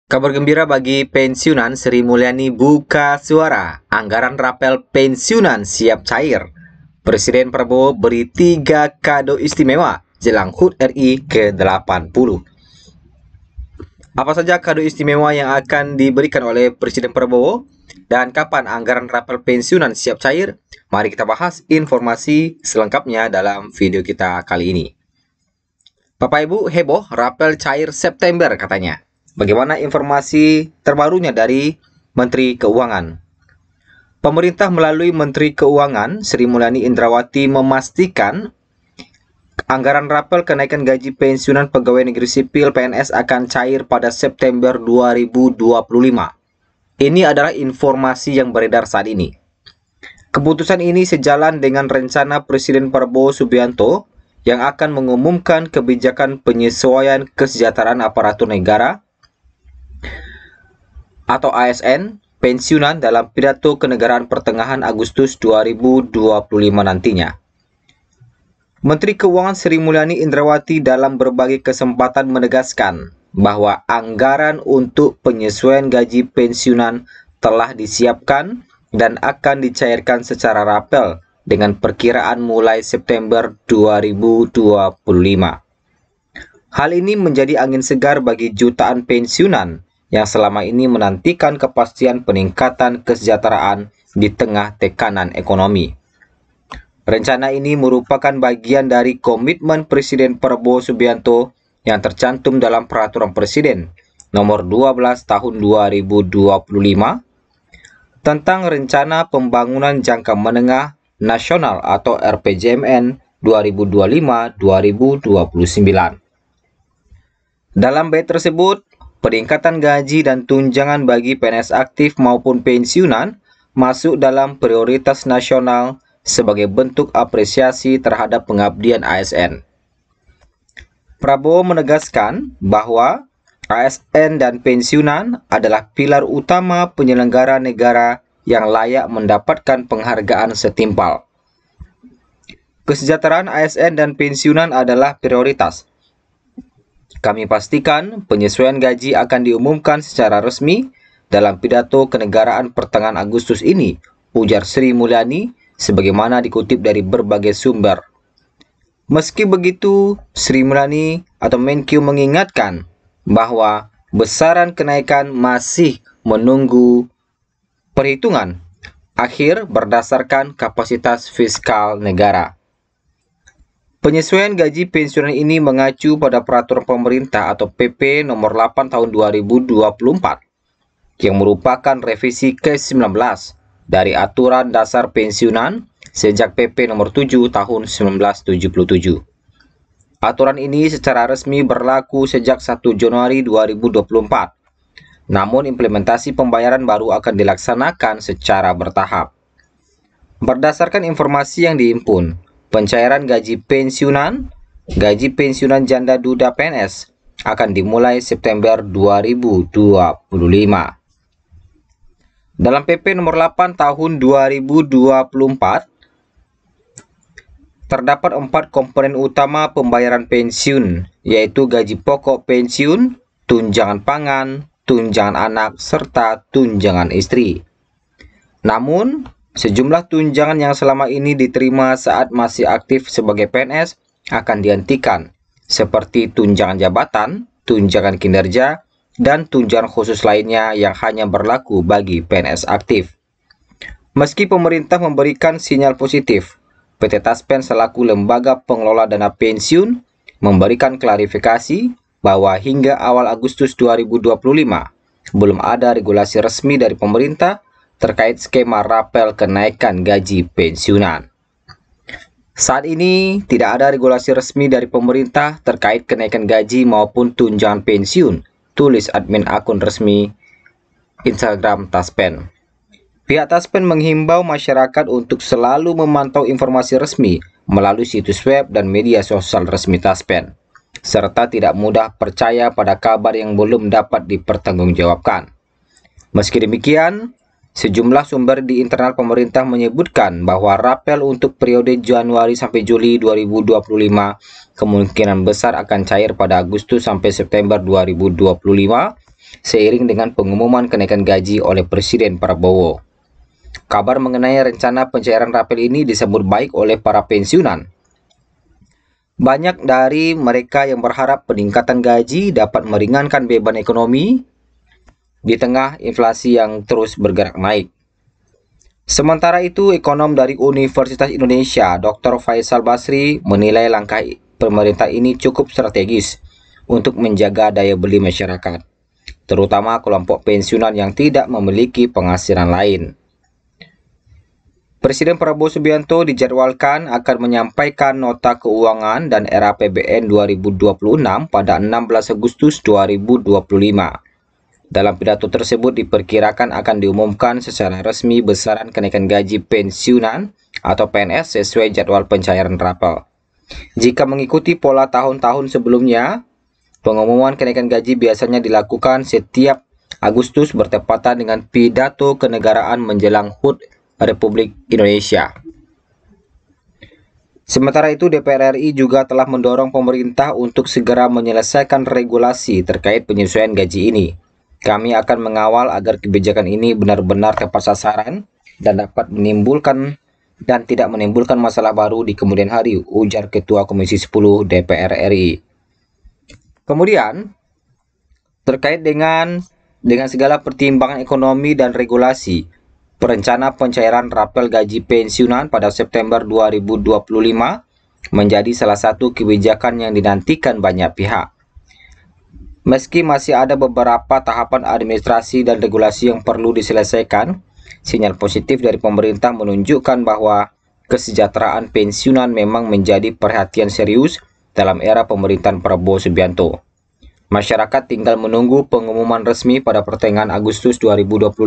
Kabar gembira bagi pensiunan, Sri Mulyani buka suara. Anggaran rapel pensiunan siap cair. Presiden Prabowo beri 3 kado istimewa jelang HUT RI ke-80. Apa saja kado istimewa yang akan diberikan oleh Presiden Prabowo? Dan kapan anggaran rapel pensiunan siap cair? Mari kita bahas informasi selengkapnya dalam video kita kali ini. Bapak Ibu heboh, rapel cair September katanya. Bagaimana informasi terbarunya dari Menteri Keuangan? Pemerintah melalui Menteri Keuangan Sri Mulyani Indrawati memastikan anggaran rapel kenaikan gaji pensiunan pegawai negeri sipil PNS akan cair pada September 2025. Ini adalah informasi yang beredar saat ini. Keputusan ini sejalan dengan rencana Presiden Prabowo Subianto yang akan mengumumkan kebijakan penyesuaian kesejahteraan aparatur negara atau ASN pensiunan dalam pidato kenegaraan pertengahan Agustus 2025 nantinya. Menteri Keuangan Sri Mulyani Indrawati dalam berbagai kesempatan menegaskan bahwa anggaran untuk penyesuaian gaji pensiunan telah disiapkan dan akan dicairkan secara rapel dengan perkiraan mulai September 2025. Hal ini menjadi angin segar bagi jutaan pensiunan yang selama ini menantikan kepastian peningkatan kesejahteraan di tengah tekanan ekonomi. Rencana ini merupakan bagian dari komitmen Presiden Prabowo Subianto yang tercantum dalam Peraturan Presiden Nomor 12 Tahun 2025 tentang Rencana Pembangunan Jangka Menengah Nasional atau RPJMN 2025-2029. Dalam bait tersebut, peningkatan gaji dan tunjangan bagi PNS aktif maupun pensiunan masuk dalam prioritas nasional sebagai bentuk apresiasi terhadap pengabdian ASN. Prabowo menegaskan bahwa ASN dan pensiunan adalah pilar utama penyelenggara negara yang layak mendapatkan penghargaan setimpal. Kesejahteraan ASN dan pensiunan adalah prioritas. Kami pastikan penyesuaian gaji akan diumumkan secara resmi dalam pidato kenegaraan pertengahan Agustus ini, ujar Sri Mulyani sebagaimana dikutip dari berbagai sumber. Meski begitu, Sri Mulyani atau Menkyu mengingatkan bahwa besaran kenaikan masih menunggu perhitungan akhir berdasarkan kapasitas fiskal negara. Penyesuaian gaji pensiunan ini mengacu pada peraturan pemerintah atau PP nomor 8 tahun 2024 yang merupakan revisi ke-19 dari aturan dasar pensiunan sejak PP nomor 7 tahun 1977. Aturan ini secara resmi berlaku sejak 1 Januari 2024. Namun implementasi pembayaran baru akan dilaksanakan secara bertahap. Berdasarkan informasi yang dihimpun, pencairan gaji pensiunan janda duda PNS akan dimulai September 2025. Dalam PP nomor 8 tahun 2024, terdapat 4 komponen utama pembayaran pensiun, yaitu gaji pokok pensiun, tunjangan pangan, tunjangan anak, serta tunjangan istri. Namun, sejumlah tunjangan yang selama ini diterima saat masih aktif sebagai PNS akan dihentikan, seperti tunjangan jabatan, tunjangan kinerja, dan tunjangan khusus lainnya yang hanya berlaku bagi PNS aktif. Meski pemerintah memberikan sinyal positif, PT Taspen selaku lembaga pengelola dana pensiun memberikan klarifikasi bahwa hingga awal Agustus 2025 belum ada regulasi resmi dari pemerintah terkait skema rapel kenaikan gaji pensiunan. Saat ini tidak ada regulasi resmi dari pemerintah terkait kenaikan gaji maupun tunjangan pensiun, tulis admin akun resmi Instagram Taspen. Pihak Taspen menghimbau masyarakat untuk selalu memantau informasi resmi melalui situs web dan media sosial resmi Taspen, serta tidak mudah percaya pada kabar yang belum dapat dipertanggungjawabkan. Meski demikian, sejumlah sumber di internal pemerintah menyebutkan bahwa rapel untuk periode Januari sampai Juli 2025 kemungkinan besar akan cair pada Agustus sampai September 2025 seiring dengan pengumuman kenaikan gaji oleh Presiden Prabowo. Kabar mengenai rencana pencairan rapel ini disambut baik oleh para pensiunan. Banyak dari mereka yang berharap peningkatan gaji dapat meringankan beban ekonomi di tengah inflasi yang terus bergerak naik. Sementara itu, ekonom dari Universitas Indonesia, Dr. Faisal Basri, menilai langkah pemerintah ini cukup strategis untuk menjaga daya beli masyarakat, terutama kelompok pensiunan yang tidak memiliki penghasilan lain. Presiden Prabowo Subianto dijadwalkan akan menyampaikan nota keuangan dan RAPBN 2026 pada 16 Agustus 2025. Dalam pidato tersebut diperkirakan akan diumumkan secara resmi besaran kenaikan gaji pensiunan atau PNS sesuai jadwal pencairan rapel. Jika mengikuti pola tahun-tahun sebelumnya, pengumuman kenaikan gaji biasanya dilakukan setiap Agustus bertepatan dengan pidato kenegaraan menjelang HUT Republik Indonesia. Sementara itu, DPR RI juga telah mendorong pemerintah untuk segera menyelesaikan regulasi terkait penyesuaian gaji ini. Kami akan mengawal agar kebijakan ini benar-benar tepat sasaran dan dapat menimbulkan dan tidak menimbulkan masalah baru di kemudian hari, ujar Ketua Komisi 10 DPR RI. Kemudian, terkait dengan segala pertimbangan ekonomi dan regulasi, perencana pencairan rapel gaji pensiunan pada September 2025 menjadi salah satu kebijakan yang dinantikan banyak pihak. Meski masih ada beberapa tahapan administrasi dan regulasi yang perlu diselesaikan, sinyal positif dari pemerintah menunjukkan bahwa kesejahteraan pensiunan memang menjadi perhatian serius dalam era pemerintahan Prabowo Subianto. Masyarakat tinggal menunggu pengumuman resmi pada pertengahan Agustus 2025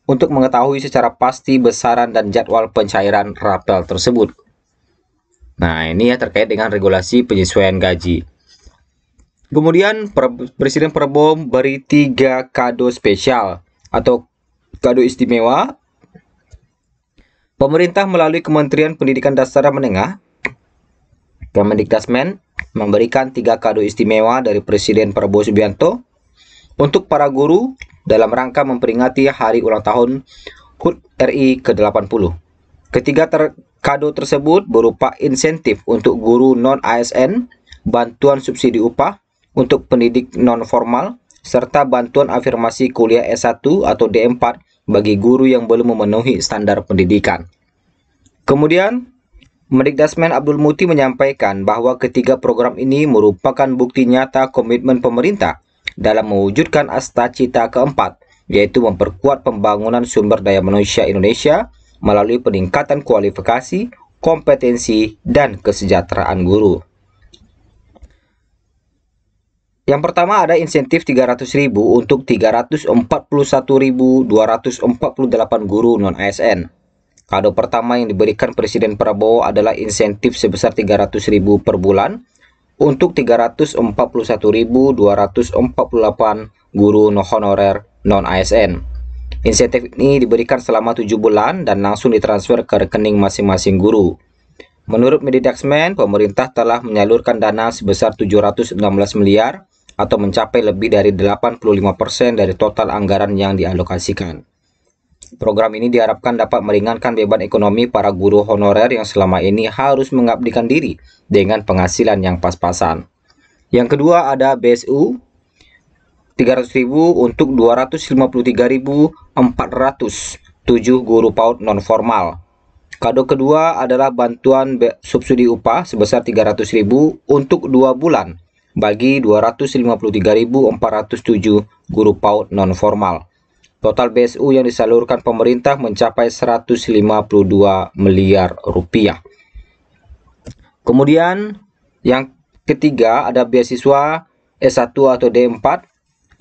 untuk mengetahui secara pasti besaran dan jadwal pencairan rapel tersebut. Nah, ini ya terkait dengan regulasi penyesuaian gaji. Kemudian Presiden Prabowo beri 3 kado spesial atau kado istimewa. Pemerintah melalui Kementerian Pendidikan Dasar dan Menengah, Kemendikdasmen, memberikan 3 kado istimewa dari Presiden Prabowo Subianto untuk para guru dalam rangka memperingati hari ulang tahun HUT RI ke-80. Ketiga kado tersebut berupa insentif untuk guru non-ASN, bantuan subsidi upah untuk pendidik non-formal, serta bantuan afirmasi kuliah S1 atau D4 bagi guru yang belum memenuhi standar pendidikan. Kemudian, Mendikdasmen Abdul Muti menyampaikan bahwa ketiga program ini merupakan bukti nyata komitmen pemerintah dalam mewujudkan cita keempat, yaitu memperkuat pembangunan sumber daya manusia Indonesia melalui peningkatan kualifikasi, kompetensi, dan kesejahteraan guru. Yang pertama ada insentif 300.000 untuk 341.248 guru non-ASN. Kado pertama yang diberikan Presiden Prabowo adalah insentif sebesar 300.000 per bulan untuk 341.248 guru honorer non-ASN. Insentif ini diberikan selama 7 bulan dan langsung ditransfer ke rekening masing-masing guru. Menurut Mendikdasmen, pemerintah telah menyalurkan dana sebesar 716 miliar atau mencapai lebih dari 85% dari total anggaran yang dialokasikan. Program ini diharapkan dapat meringankan beban ekonomi para guru honorer yang selama ini harus mengabdikan diri dengan penghasilan yang pas-pasan. Yang kedua ada BSU 300.000 untuk 253.407 guru PAUD non-formal. Kado kedua adalah bantuan subsidi upah sebesar 300.000 untuk 2 bulan bagi 253.407 guru PAUD non-formal. Total BSU yang disalurkan pemerintah mencapai 152 miliar rupiah. Kemudian yang ketiga ada beasiswa S1 atau D4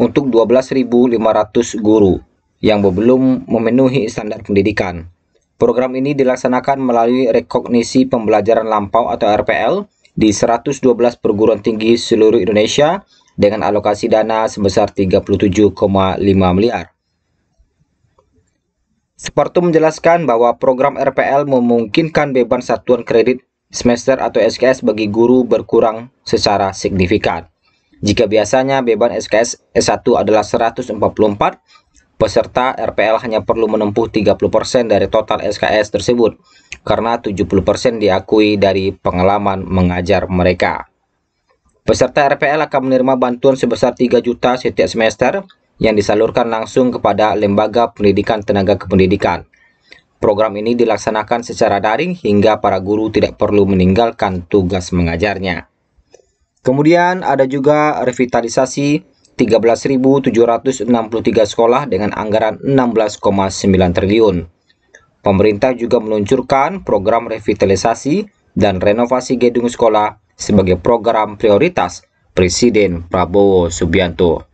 untuk 12.500 guru yang belum memenuhi standar pendidikan. Program ini dilaksanakan melalui rekognisi pembelajaran lampau atau RPL di 112 perguruan tinggi seluruh Indonesia dengan alokasi dana sebesar 37,5 miliar. Suparto menjelaskan bahwa program RPL memungkinkan beban satuan kredit semester atau SKS bagi guru berkurang secara signifikan. Jika biasanya beban SKS S1 adalah 144, peserta RPL hanya perlu menempuh 30% dari total SKS tersebut, karena 70% diakui dari pengalaman mengajar mereka. Peserta RPL akan menerima bantuan sebesar 3 juta setiap semester yang disalurkan langsung kepada lembaga pendidikan tenaga kependidikan. Program ini dilaksanakan secara daring hingga para guru tidak perlu meninggalkan tugas mengajarnya. Kemudian ada juga revitalisasi 13.763 sekolah dengan anggaran 16,9 triliun. Pemerintah juga meluncurkan program revitalisasi dan renovasi gedung sekolah sebagai program prioritas Presiden Prabowo Subianto.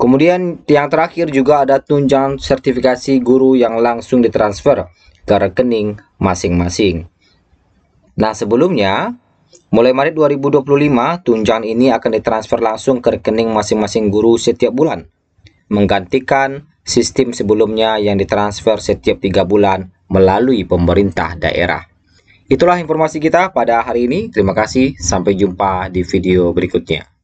Kemudian yang terakhir juga ada tunjangan sertifikasi guru yang langsung ditransfer ke rekening masing-masing. Nah, sebelumnya mulai Maret 2025, tunjangan ini akan ditransfer langsung ke rekening masing-masing guru setiap bulan, menggantikan sistem sebelumnya yang ditransfer setiap 3 bulan melalui pemerintah daerah. Itulah informasi kita pada hari ini. Terima kasih, sampai jumpa di video berikutnya.